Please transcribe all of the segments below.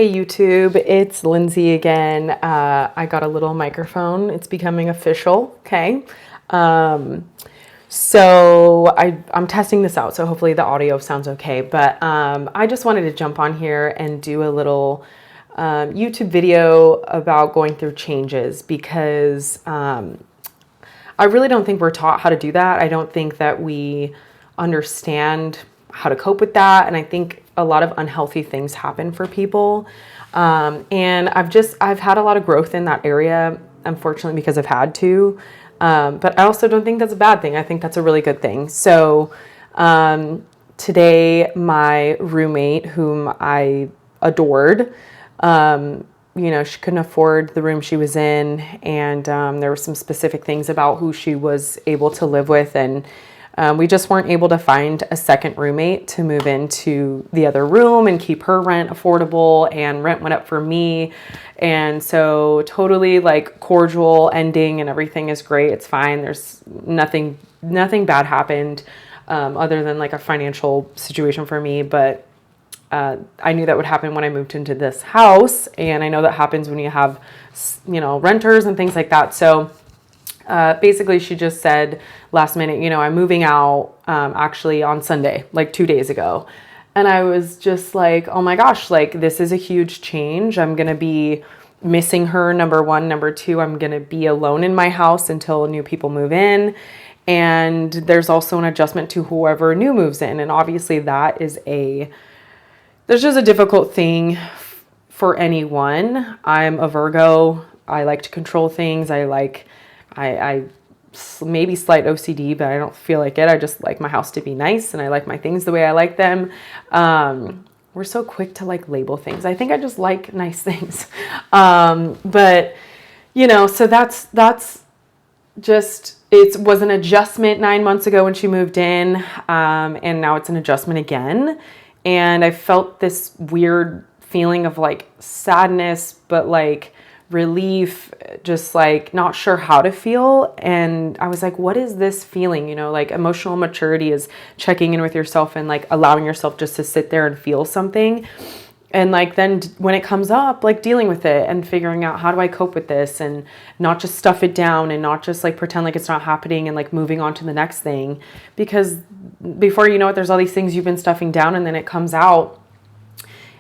Hey YouTube, it's Lindsay again. I got a little microphone. It's becoming official. Okay. Um, I'm testing this out, so hopefully the audio sounds okay. But I just wanted to jump on here and do a little YouTube video about going through changes because I really don't think we're taught how to do that. I don't think that we understand how to cope with that. And I think a lot of unhealthy things happen for people. And I've had a lot of growth in that area, unfortunately, because I've had to. But I also don't think that's a bad thing. I think that's a really good thing. So today, my roommate, whom I adored, she couldn't afford the room she was in, and there were some specific things about who she was able to live with, and we just weren't able to find a second roommate to move into the other room and keep her rent affordable, and rent went up for me. And so totally like cordial ending, and everything is great. It's fine. There's nothing bad happened other than like a financial situation for me. But I knew that would happen when I moved into this house. And I know that happens when you have, renters and things like that. So basically, she just said last minute, I'm moving out actually on Sunday, like 2 days ago. And I was just like, oh my gosh, like this is a huge change. I'm going to be missing her, number one. Number two, I'm going to be alone in my house until new people move in. And there's also an adjustment to whoever new moves in. And obviously there's just a difficult thing for anyone. I'm a Virgo. I like to control things. I maybe slight OCD, but I don't feel like it. I just like my house to be nice, and I like my things the way I like them. We're so quick to like label things. I think I just like nice things. But so that's just, it was an adjustment 9 months ago when she moved in. And now it's an adjustment again. And I felt this weird feeling of like sadness, but like relief, just like not sure how to feel. And I was like, what is this feeling? Like emotional maturity is checking in with yourself and like allowing yourself just to sit there and feel something. And like then when it comes up, like dealing with it and figuring out, how do I cope with this, and not just stuff it down and not just like pretend like it's not happening and like moving on to the next thing. Because before you know it, there's all these things you've been stuffing down, and then it comes out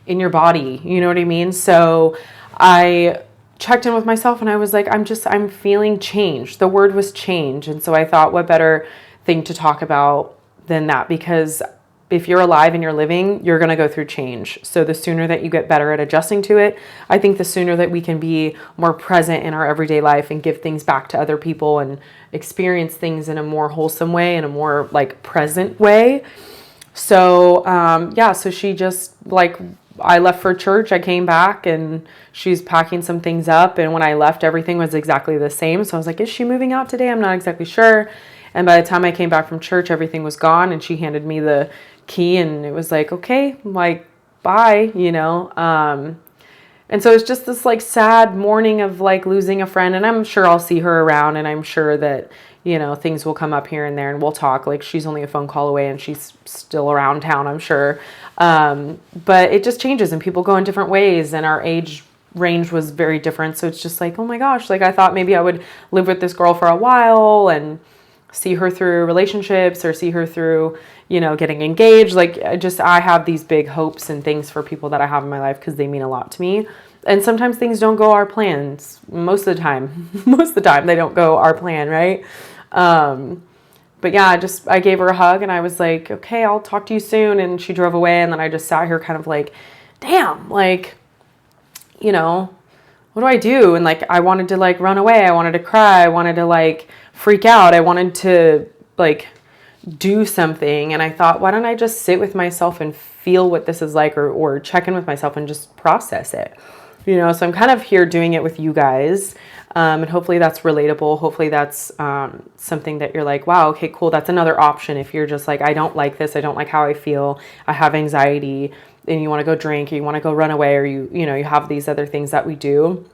in your body. You know what I mean? So I checked in with myself and I was like, I'm feeling change. The word was change. And so I thought, what better thing to talk about than that? Because if you're alive and you're living, you're going to go through change. So the sooner that you get better at adjusting to it, I think the sooner that we can be more present in our everyday life and give things back to other people and experience things in a more wholesome way, in a more like present way. So, so she just like, I left for church, I came back, and she's packing some things up. And when I left, everything was exactly the same. So I was like, is she moving out today? I'm not exactly sure. And by the time I came back from church, everything was gone. And she handed me the key, and it was like, okay, like, bye, And so it's just this like sad morning of like losing a friend. And I'm sure I'll see her around, and I'm sure that, things will come up here and there and we'll talk. Like, she's only a phone call away and she's still around town, I'm sure. But it just changes and people go in different ways, and our age range was very different. So it's just like, oh my gosh, like I thought maybe I would live with this girl for a while and see her through relationships, or see her through, getting engaged. Like I have these big hopes and things for people that I have in my life because they mean a lot to me. And sometimes things don't go our plans. Most of the time they don't go our plan, right? But yeah, I gave her a hug and I was like, okay, I'll talk to you soon. And she drove away, and then I just sat here kind of like, damn, like, what do I do? And like, I wanted to like run away. I wanted to cry. I wanted to like freak out. I wanted to like do something. And I thought, why don't I just sit with myself and feel what this is like, or check in with myself and just process it, so I'm kind of here doing it with you guys. And hopefully that's relatable. Hopefully that's something that you're like, wow, okay, cool. That's another option. If you're just like, I don't like this. I don't like how I feel. I have anxiety, and you want to go drink, or you want to go run away, or you have these other things that we do.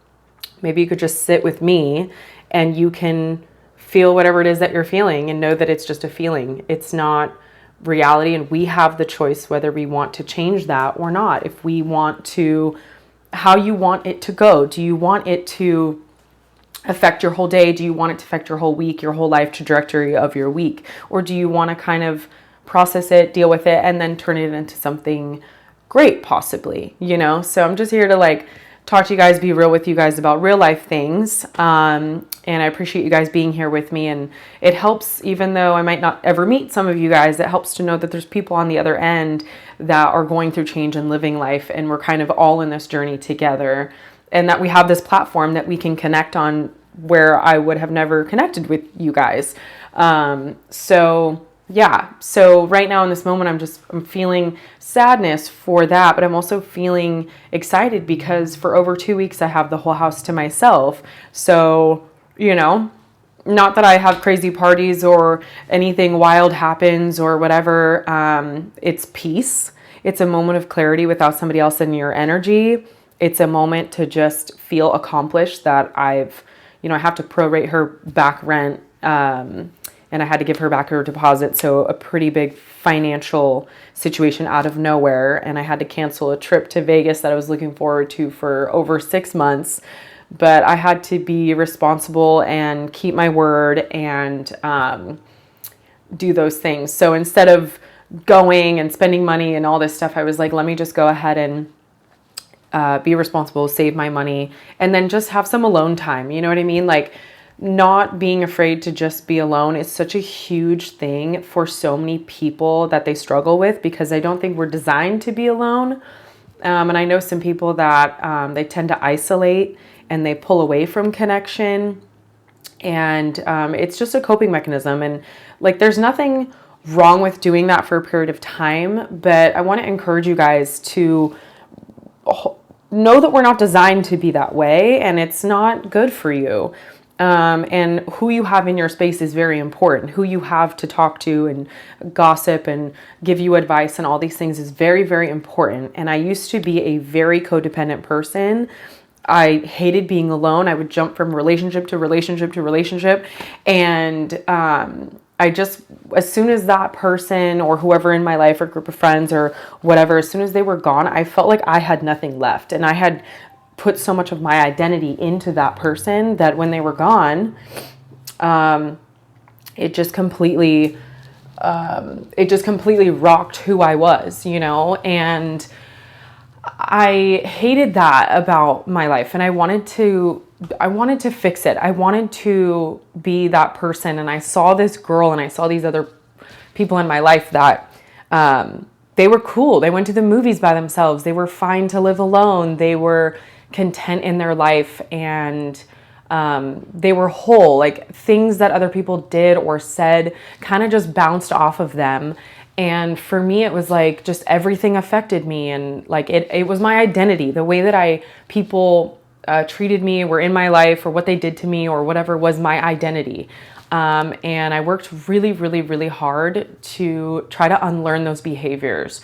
Maybe you could just sit with me and you can feel whatever it is that you're feeling, and know that it's just a feeling. It's not reality. And we have the choice whether we want to change that or not. If we want to how you want it to go. Do you want it to affect your whole day? Do you want it to affect your whole week, your whole life trajectory of your week? Or do you want to kind of process it, deal with it, and then turn it into something great, possibly, you know? So I'm just here to like talk to you guys, be real with you guys about real life things. And I appreciate you guys being here with me. And it helps, even though I might not ever meet some of you guys, it helps to know that there's people on the other end that are going through change and living life. And we're kind of all in this journey together. And that we have this platform that we can connect on where I would have never connected with you guys. So right now in this moment, I'm feeling sadness for that, but I'm also feeling excited because for over 2 weeks, I have the whole house to myself. So, you know, not that I have crazy parties or anything wild happens or whatever. It's peace. It's a moment of clarity without somebody else in your energy. It's a moment to just feel accomplished that I have to prorate her back rent, and I had to give her back her deposit. So a pretty big financial situation out of nowhere. And I had to cancel a trip to Vegas that I was looking forward to for over 6 months. But I had to be responsible and keep my word and do those things. So instead of going and spending money and all this stuff, I was like, let me just go ahead and be responsible, save my money, and then just have some alone time. You know what I mean? Like, not being afraid to just be alone is such a huge thing for so many people that they struggle with, because I don't think we're designed to be alone. And I know some people that they tend to isolate and they pull away from connection. And it's just a coping mechanism. And like, there's nothing wrong with doing that for a period of time. But I want to encourage you guys to know that we're not designed to be that way, and it's not good for you. And who you have in your space is very important. Who you have to talk to and gossip and give you advice and all these things is very, very important. And I used to be a very codependent person. I hated being alone. I would jump from relationship to relationship to relationship. And I just, as soon as that person or whoever in my life or group of friends or whatever, as soon as they were gone, I felt like I had nothing left. And I had put so much of my identity into that person that when they were gone, it just completely rocked who I was, you know. And I hated that about my life, and I wanted to fix it. I wanted to be that person. And I saw this girl and I saw these other people in my life that they were cool. They went to the movies by themselves. They were fine to live alone. They were content in their life, and they were whole. Like, things that other people did or said kind of just bounced off of them. And for me, it was like just everything affected me, and like it was my identity. The way that people treated me, were in my life, or what they did to me or whatever was my identity. And I worked really, really, really hard to try to unlearn those behaviors.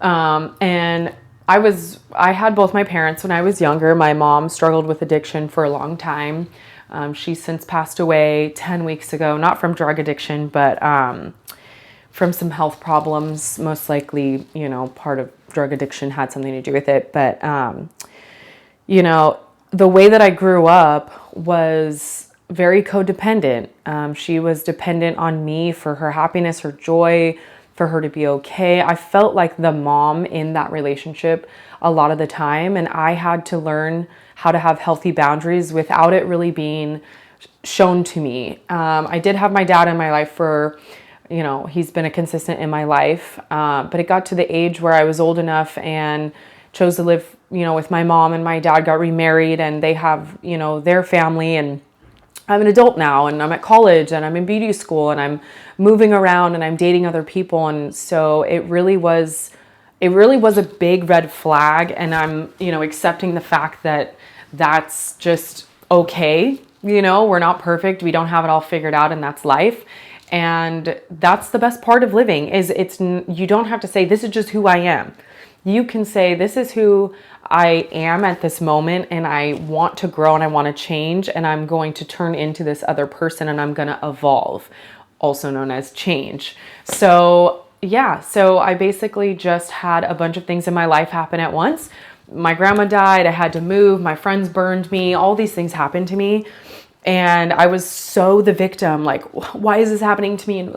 And I had both my parents when I was younger. My mom struggled with addiction for a long time. She's since passed away 10 weeks ago, not from drug addiction, but from some health problems. Most likely, you know, part of drug addiction had something to do with it. But, you know, the way that I grew up was very codependent. She was dependent on me for her happiness, her joy, for her to be okay. I felt like the mom in that relationship a lot of the time, and I had to learn how to have healthy boundaries without it really being shown to me. I did have my dad in my life for, you know, he's been a consistent in my life, but it got to the age where I was old enough and chose to live, you know, with my mom, and my dad got remarried and they have, you know, their family, and I'm an adult now, and I'm at college, and I'm in beauty school, and I'm moving around, and I'm dating other people. And so it really was a big red flag. And I'm, you know, accepting the fact that that's just okay. You know, we're not perfect. We don't have it all figured out, and that's life. And that's the best part of living, is you don't have to say, this is just who I am. You can say, this is who I am at this moment, and I want to grow and I want to change, and I'm going to turn into this other person, and I'm going to evolve, also known as change. So yeah, so I basically just had a bunch of things in my life happen at once my grandma died. I had to move. My friends burned me. All these things happened to me. And I was so the victim, like, why is this happening to me?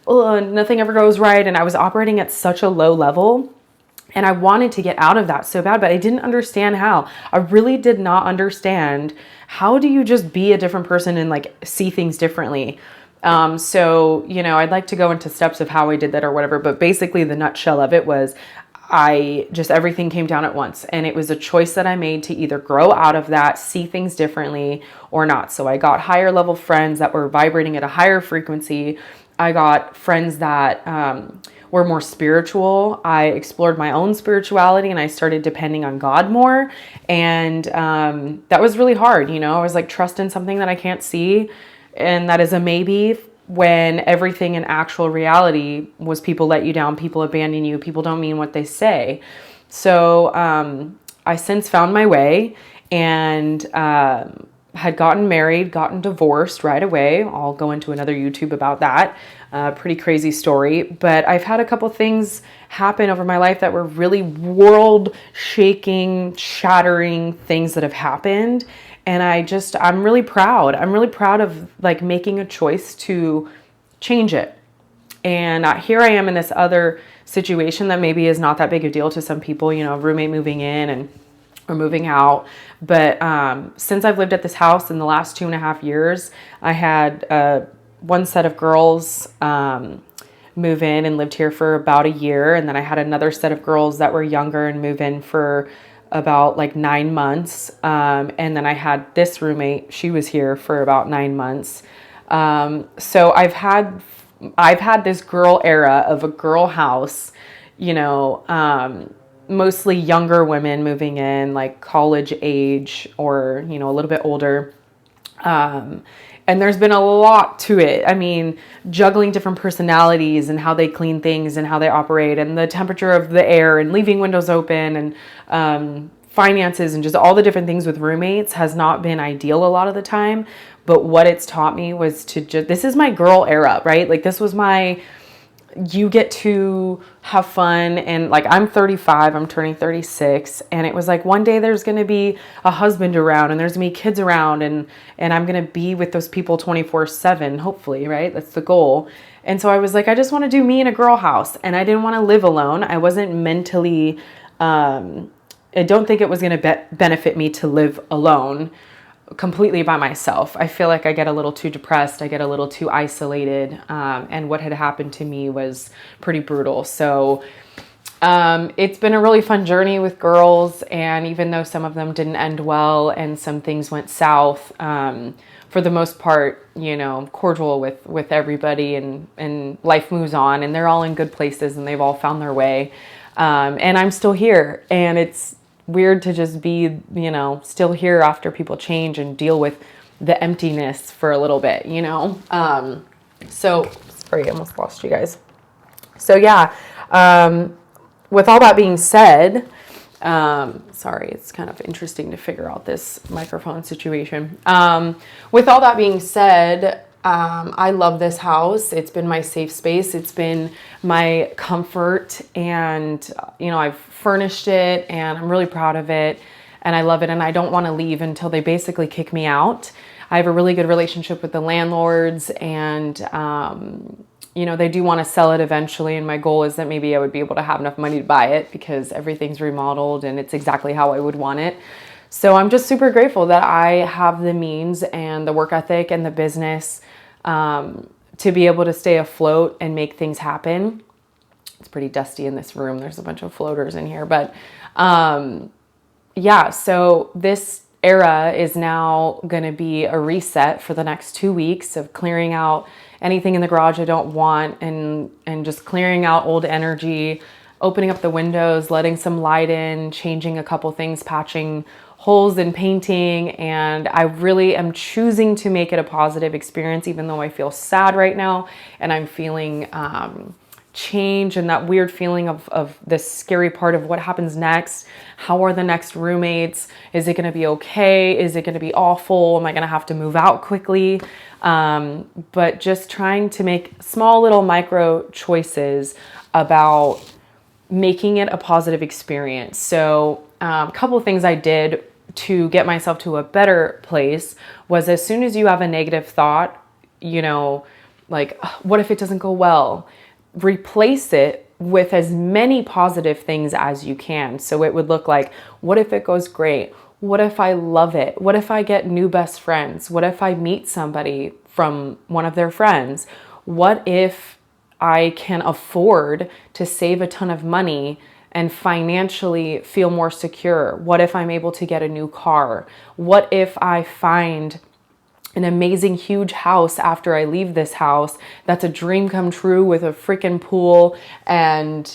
And nothing ever goes right. And I was operating at such a low level. And I wanted to get out of that so bad, but I didn't understand how. I really did not understand, how do you just be a different person and like see things differently? So, you know, I'd like to go into steps of how I did that or whatever, but basically the nutshell of it was everything came down at once, and it was a choice that I made to either grow out of that, see things differently or not. So I got higher level friends that were vibrating at a higher frequency. I got friends that, were more spiritual. I explored my own spirituality and I started depending on God more. And, that was really hard. You know, I was like, trust in something that I can't see. And that is a maybe, when everything in actual reality was people let you down, people abandon you, people don't mean what they say. So I since found my way and had gotten married, gotten divorced right away. I'll go into another YouTube about that. Pretty crazy story. But I've had a couple things happen over my life that were really world-shaking, shattering things that have happened. And I'm really proud. I'm really proud of like making a choice to change it. And here I am in this other situation that maybe is not that big a deal to some people, you know, roommate moving in or moving out. But since I've lived at this house in the last 2.5 years, I had one set of girls move in and lived here for about a year. And then I had another set of girls that were younger and move in for about like 9 months. And then I had this roommate, she was here for about 9 months. So I've had this girl era of a girl house, you know, mostly younger women moving in, like college age or, you know, a little bit older. And there's been a lot to it. I mean, juggling different personalities and how they clean things and how they operate and the temperature of the air and leaving windows open and finances and just all the different things with roommates has not been ideal a lot of the time. But what it's taught me was this is my girl era, right? Like this was you get to have fun. And like, I'm 35, I'm turning 36. And it was like, one day there's going to be a husband around and there's going to be kids around and I'm going to be with those people 24/7, hopefully, right? That's the goal. And so I was like, I just want to do me in a girl house. And I didn't want to live alone. I wasn't mentally, I don't think it was going to benefit me to live alone completely by myself. I feel like I get a little too depressed. I get a little too isolated. And what had happened to me was pretty brutal. So it's been a really fun journey with girls. And even though some of them didn't end well and some things went south, for the most part, you know, cordial with everybody and life moves on and they're all in good places and they've all found their way. And I'm still here, and it's weird to just be, you know, still here after people change and deal with the emptiness for a little bit, you know? So sorry, I almost lost you guys. So yeah, with all that being said, sorry, it's kind of interesting to figure out this microphone situation. With all that being said, I love this house. It's been my safe space. It's been my comfort, and, you know, I've furnished it and I'm really proud of it and I love it. And I don't want to leave until they basically kick me out. I have a really good relationship with the landlords, and, you know, they do want to sell it eventually. And my goal is that maybe I would be able to have enough money to buy it because everything's remodeled and it's exactly how I would want it. So I'm just super grateful that I have the means and the work ethic and the business to be able to stay afloat and make things happen. It's pretty dusty in this room. There's a bunch of floaters in here, but yeah, so this era is now going to be a reset for the next 2 weeks of clearing out anything in the garage I don't want and just clearing out old energy, opening up the windows, letting some light in, changing a couple things, patching holes in painting. And I really am choosing to make it a positive experience, even though I feel sad right now and I'm feeling change and that weird feeling of this scary part of what happens next. How are the next roommates? Is it going to be okay? Is it going to be awful? Am I going to have to move out quickly? But just trying to make small little micro choices about making it a positive experience. So a couple of things I did to get myself to a better place was, as soon as you have a negative thought, like, what if it doesn't go well? Replace it with as many positive things as you can. So it would look like, what if it goes great? What if I love it? What if I get new best friends? What if I meet somebody from one of their friends? What if I can afford to save a ton of money and financially feel more secure? What if I'm able to get a new car? What if I find an amazing huge house after I leave this house that's a dream come true with a freaking pool and,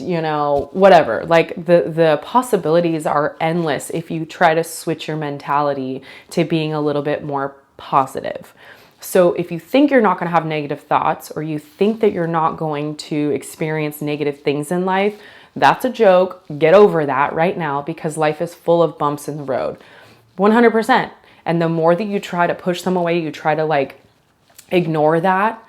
whatever. Like, the possibilities are endless if you try to switch your mentality to being a little bit more positive. So if you think you're not going to have negative thoughts, or you think that you're not going to experience negative things in life, that's a joke. Get over that right now, because life is full of bumps in the road. 100%. And the more that you try to push them away, you try to ignore that,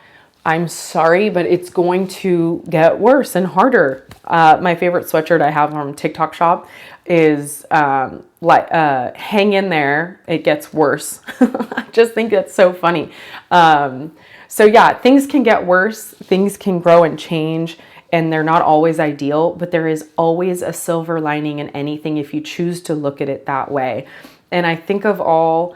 I'm sorry, but it's going to get worse and harder. My favorite sweatshirt I have from TikTok shop is hang in there, it gets worse. I just think that's so funny. So yeah, things can get worse, things can grow and change, and they're not always ideal, but there is always a silver lining in anything if you choose to look at it that way. And I think of all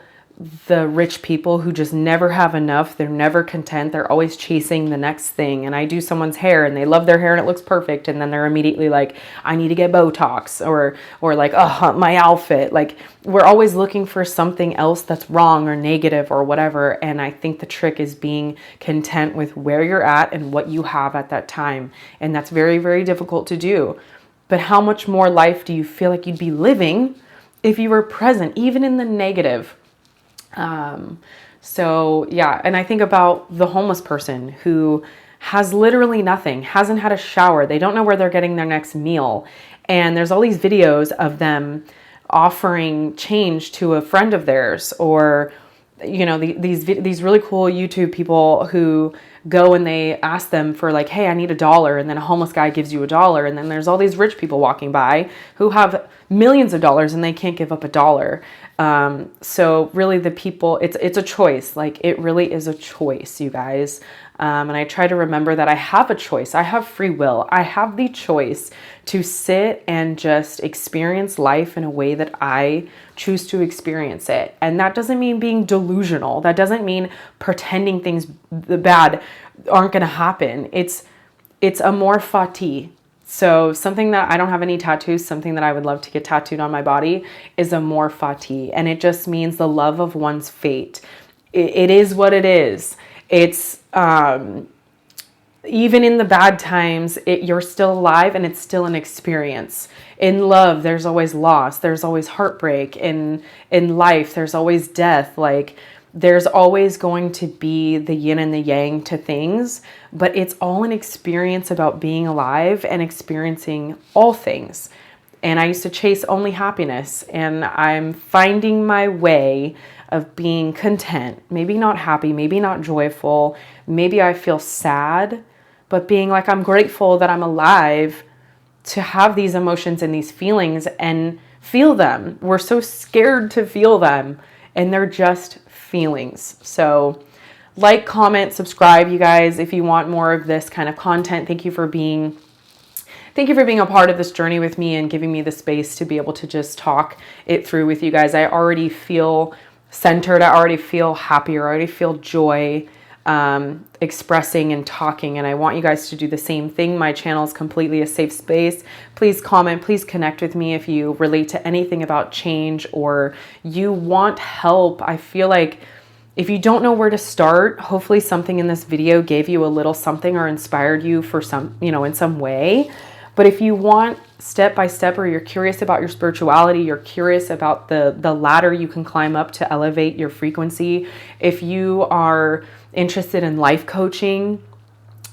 the rich people who just never have enough. They're never content. They're always chasing the next thing. And I do someone's hair and they love their hair and it looks perfect. And then they're immediately like, I need to get Botox, or like, oh, my outfit. Like, we're always looking for something else that's wrong or negative or whatever. And I think the trick is being content with where you're at and what you have at that time. And that's very, very difficult to do. But how much more life do you feel like you'd be living if you were present, even in the negative? So yeah, and I think about the homeless person who has literally nothing, hasn't had a shower. They don't know where they're getting their next meal. And there's all these videos of them offering change to a friend of theirs, or, these really cool YouTube people who go and they ask them for like, hey, I need $1. And then a homeless guy gives you $1. And then there's all these rich people walking by who have millions of dollars and they can't give up $1. So really the people, it's a choice. Like, it really is a choice, you guys. And I try to remember that I have a choice. I have free will. I have the choice to sit and just experience life in a way that I choose to experience it. And that doesn't mean being delusional. That doesn't mean pretending things the bad aren't going to happen. It's Amor, Fati. So something that I don't have any tattoos, something that I would love to get tattooed on my body is Amor, Fati. And it just means the love of one's fate. It is what it is. It's, even in the bad times, you're still alive and it's still an experience. In love, there's always loss. There's always heartbreak. In life, there's always death. Like, there's always going to be the yin and the yang to things, but it's all an experience about being alive and experiencing all things. And I used to chase only happiness, and I'm finding my way of being content, maybe not happy, maybe not joyful, maybe I feel sad, but being like, I'm grateful that I'm alive to have these emotions and these feelings and feel them. We're so scared to feel them, and they're just feelings. So like, comment, subscribe, you guys, if you want more of this kind of content. Thank you for being a part of this journey with me and giving me the space to be able to just talk it through with you guys. I already feel centered. I already feel happier. I already feel joy expressing and talking, and I want you guys to do the same thing. My channel is completely a safe space. Please comment, please connect with me if you relate to anything about change or you want help. I feel like if you don't know where to start, hopefully something in this video gave you a little something or inspired you for some, in some way. But if you want step by step, or you're curious about your spirituality, you're curious about the ladder you can climb up to elevate your frequency, if you are interested in life coaching,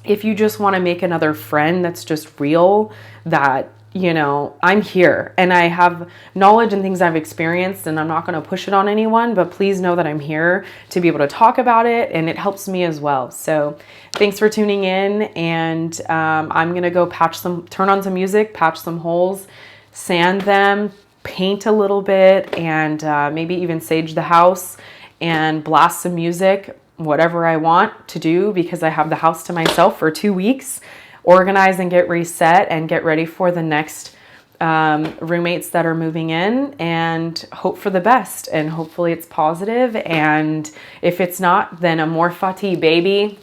if you just want to make another friend that's just real, that you know, I'm here and I have knowledge and things I've experienced, and I'm not going to push it on anyone, but please know that I'm here to be able to talk about it, and it helps me as well. So thanks for tuning in, and I'm going to go turn on some music, patch some holes, sand them, paint a little bit, and maybe even sage the house and blast some music, whatever I want to do, because I have the house to myself for 2 weeks. Organize and get reset and get ready for the next roommates that are moving in, and hope for the best, and hopefully it's positive. And if it's not, then Amor Fati, baby.